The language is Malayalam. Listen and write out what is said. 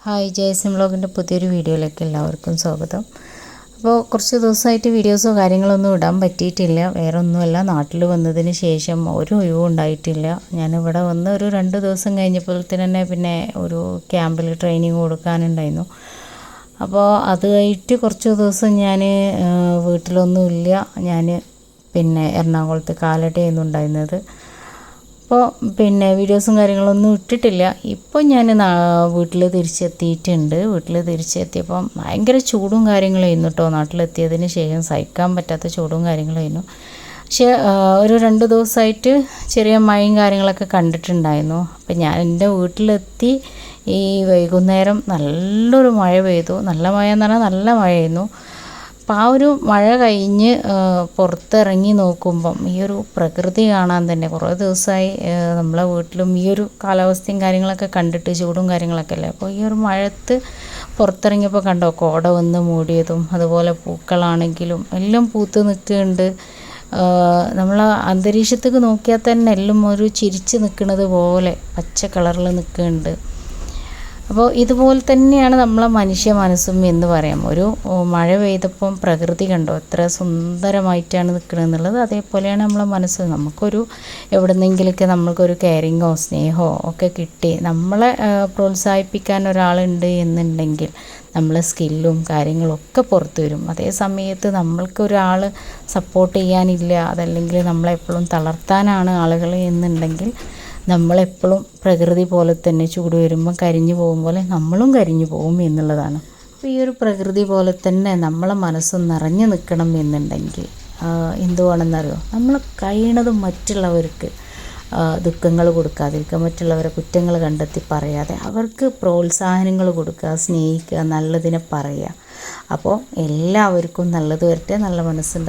ഹായ് ജയസിം വ്ളോഗിൻ്റെ പുതിയൊരു വീഡിയോയിലേക്ക് എല്ലാവർക്കും സ്വാഗതം. അപ്പോൾ കുറച്ച് ദിവസമായിട്ട് വീഡിയോസോ കാര്യങ്ങളൊന്നും ഇടാൻ പറ്റിയിട്ടില്ല. വേറെ ഒന്നുമല്ല, നാട്ടിൽ വന്നതിന് ശേഷം ഒരു ഒഴിവും ഉണ്ടായിട്ടില്ല. ഞാനിവിടെ വന്ന് ഒരു 2 ദിവസം കഴിഞ്ഞപ്പോൾ തന്നെ പിന്നെ ഒരു ക്യാമ്പിൽ ട്രെയിനിങ് കൊടുക്കാനുണ്ടായിരുന്നു. അപ്പോൾ അത് കഴിഞ്ഞിട്ട് കുറച്ച് ദിവസം ഞാൻ വീട്ടിലൊന്നുമില്ല. ഞാൻ പിന്നെ എറണാകുളത്ത് കാലടയായിരുന്നു ഉണ്ടായിരുന്നത്. അപ്പോൾ പിന്നെ വീഡിയോസും കാര്യങ്ങളൊന്നും ഇട്ടിട്ടില്ല. ഇപ്പോൾ ഞാൻ വീട്ടിൽ തിരിച്ചെത്തിയിട്ടുണ്ട്. വീട്ടിൽ തിരിച്ചെത്തിയപ്പം ഭയങ്കര ചൂടും കാര്യങ്ങളായിരുന്നു കേട്ടോ. നാട്ടിലെത്തിയതിന് ശേഷം സഹിക്കാൻ പറ്റാത്ത ചൂടും കാര്യങ്ങളായിരുന്നു. പക്ഷേ ഒരു 2 ദിവസമായിട്ട് ചെറിയ മഴയും കാര്യങ്ങളൊക്കെ കണ്ടിട്ടുണ്ടായിരുന്നു. അപ്പം ഞാൻ എൻ്റെ വീട്ടിലെത്തി ഈ വൈകുന്നേരം നല്ലൊരു മഴ പെയ്തു. നല്ല മഴ എന്ന് പറഞ്ഞാൽ നല്ല മഴയായിരുന്നു. അപ്പോൾ ആ ഒരു മഴ കഴിഞ്ഞ് പുറത്തിറങ്ങി നോക്കുമ്പം ഈ ഒരു പ്രകൃതി കാണാൻ തന്നെ കുറേ ദിവസമായി നമ്മളെ വീട്ടിലും ഈ ഒരു കാലാവസ്ഥയും കാര്യങ്ങളൊക്കെ കണ്ടിട്ട് ചൂടും കാര്യങ്ങളൊക്കെ അല്ലേ. അപ്പോൾ ഈ ഒരു മഴത്ത് പുറത്തിറങ്ങിയപ്പോൾ കണ്ടോ, കോട വന്ന് മൂടിയതും അതുപോലെ പൂക്കളാണെങ്കിലും എല്ലാം പൂത്ത് നിൽക്കുന്നുണ്ട്. നമ്മൾ അന്തരീക്ഷത്തേക്ക് നോക്കിയാൽ തന്നെ എല്ലാം ഒരു ചിരിച്ച് നിൽക്കുന്നത് പോലെ പച്ച കളറിൽ നിൽക്കുന്നുണ്ട്. അപ്പോൾ ഇതുപോലെ തന്നെയാണ് നമ്മളെ മനുഷ്യ മനസ്സും എന്ന് പറയാം. ഒരു മഴ പെയ്തപ്പം പ്രകൃതി കണ്ടോ എത്ര സുന്ദരമായിട്ടാണ് നിൽക്കണമെന്നുള്ളത്. അതേപോലെയാണ് നമ്മളെ മനസ്സ്. നമുക്കൊരു എവിടെന്നെങ്കിലൊക്കെ നമ്മൾക്കൊരു കെയറിങ്ങോ സ്നേഹമോ ഒക്കെ കിട്ടി നമ്മളെ പ്രോത്സാഹിപ്പിക്കാൻ ഒരാളുണ്ട് എന്നുണ്ടെങ്കിൽ നമ്മളെ സ്കില്ലും കാര്യങ്ങളും ഒക്കെ പുറത്തു വരും. അതേ സമയത്ത് നമ്മൾക്കൊരാൾ സപ്പോർട്ട് ചെയ്യാനില്ല, അതല്ലെങ്കിൽ നമ്മളെപ്പോഴും തളർത്താനാണ് ആളുകൾ എന്നുണ്ടെങ്കിൽ നമ്മളെപ്പോഴും പ്രകൃതി പോലെ തന്നെ ചൂട് വരുമ്പം കരിഞ്ഞു പോകും പോലെ നമ്മളും കരിഞ്ഞു പോകും എന്നുള്ളതാണ്. അപ്പോൾ ഈ ഒരു പ്രകൃതി പോലെ തന്നെ നമ്മളെ മനസ്സ് നിറഞ്ഞു നിൽക്കണം എന്നുണ്ടെങ്കിൽ എന്തുവാണെന്നറിയോ, നമ്മൾ കഴിയണതും മറ്റുള്ളവർക്ക് ദുഃഖങ്ങൾ കൊടുക്കാതിരിക്കുക, മറ്റുള്ളവരെ കുറ്റങ്ങൾ കണ്ടെത്തി പറയാതെ അവർക്ക് പ്രോത്സാഹനങ്ങൾ കൊടുക്കുക, സ്നേഹിക്കുക, നല്ലതിനെ പറയുക. അപ്പോൾ എല്ലാവർക്കും നല്ലത് വരട്ടെ, നല്ല മനസ്സുണ്ടാകും.